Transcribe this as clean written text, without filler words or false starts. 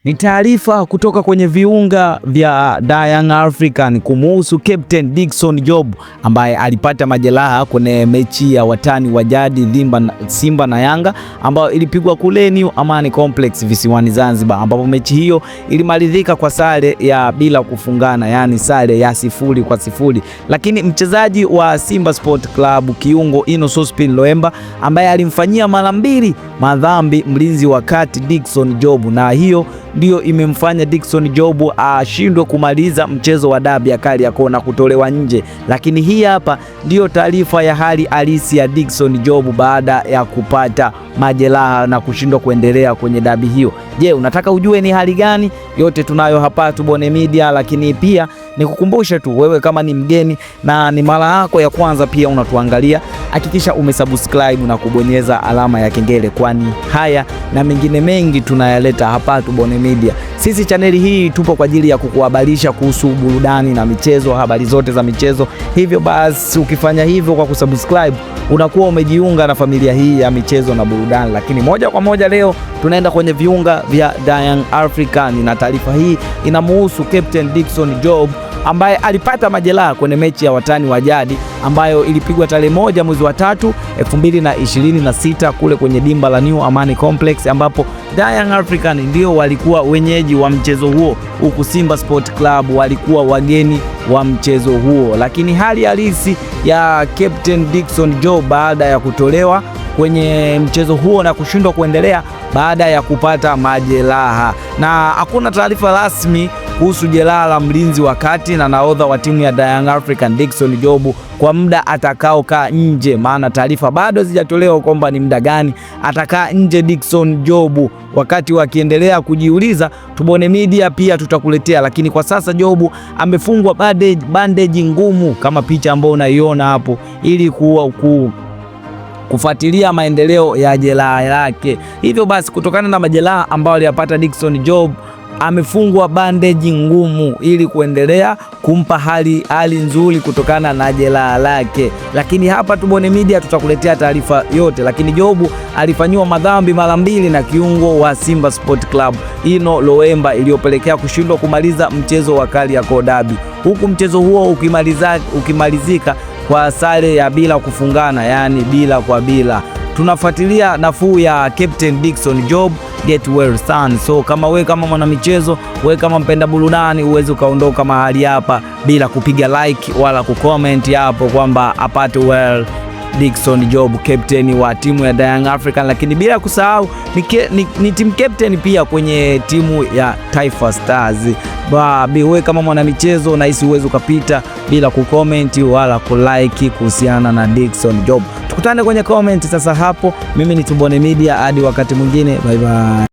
Ni taarifa kutoka kwenye viunga vya Young African kumuhusu Captain Dickson Job ambaye alipata majeraha kwenye mechi ya watani wa jadi Simba na Yanga ambayo ilipigwa kule New Amani Complex visiwani Zanzibar, ambapo mechi hiyo ilimalizika kwa sare ya bila kufungana, yani sare ya 0-0. Lakini mchezaji wa Simba Sport Club kiungo Innocent Loemba ambaye alimfanyia mara mbili madhambi mlinzi wa kati Dickson Job, na hiyo ndio imemfanya Dickson Job ashindwe kumaliza mchezo wa dabi ya Kariakoo na kutolewa nje. Lakini hii hapa ndio taarifa ya hali halisi ya Dickson Job baada ya kupata majeraha na kushindwa kuendelea kwenye dabi hiyo. Je, unataka ujue ni hali gani? Yote tunayo hapa Tubone Media, lakini pia nikukumbushe tu wewe kama ni mgeni na ni mara yako ya kwanza pia unatuangalia, hakikisha umesubscribe na kubonyeza alama ya kengele, kwani haya na mengine mengi tunayaleta hapa Tubone Media. Sisi chaneli hii tupo kwa ajili ya kukuhabarisha kuhusu burudani na michezo, habari zote za michezo. Hivyo basi ukifanya hivyo kwa kusubscribe unakuwa umejiunga na familia hii ya michezo na burudani. Lakini moja kwa moja leo tunaenda kwenye viunga vya Young African na taarifa hii inamuhusu Captain Dickson Job ambaye alipata majeraha kwenye mechi ya watani wa jadi ambayo ilipigwa tarehe 1 mwezi wa 3 2026 kule kwenye dimba la New Amani Complex, ambapo Young African ndio walikuwa wenyeji wa mchezo huo, huku Simba Sport Club walikuwa wageni wa mchezo huo. Lakini hali halisi ya Captain Dickson Job baada ya kutolewa kwenye mchezo huo na kushindwa kuendelea baada ya kupata majeraha, na hakuna taarifa rasmi kuhusu jeraha la mlinzi wa kati na nahodha wa timu ya Young African Dickson Job kwa muda atakaokaa nje, maana taarifa bado zijatolewa kwamba ni muda gani atakaa nje Dickson Job. Wakati wakiendelea kujiuliza, Tubone Media pia tutakuletea, lakini kwa sasa Job amefungwa bandage ngumu kama picha ambayo unaiona hapo, ili kufuatilia maendeleo ya jeraha lake. Hivyo basi kutokana na majeraha ambayo aliyapata Dickson Job amefungwa bandage ngumu ili kuendelea kumpa hali nzuri kutokana na jeraha lake. Lakini hapa Tubone Media tutakuletea taarifa yote. Lakini Job alifanywa madhambi mara mbili na kiungo wa Simba Sport Club Ino Loemba, iliyopelekea kushindwa kumaliza mchezo wa Kariakoo Derby, huku mchezo huo ukimalizika kwa sare ya bila kufungana, yani bila kwa bila. Tunafuatilia nafuu ya Captain Dickson Job. Get well son. So kama we kama mwana michezo, we kama mpenda burudani, uweze ukaondoka mahali hapa bila kupiga like wala kucomment hapo kwamba apate well Dickson Job, captain wa timu ya Young African. Lakini bila kusahau ni team captain pia kwenye timu ya Taifa Stars. We kama mwana michezo na hisi uweze ukapita bila kucomment wala kulike kuhusiana na Dickson Job. Tukutane kwenye comment sasa hapo. Mimi ni Tubone Media, hadi wakati mwingine, bye bye.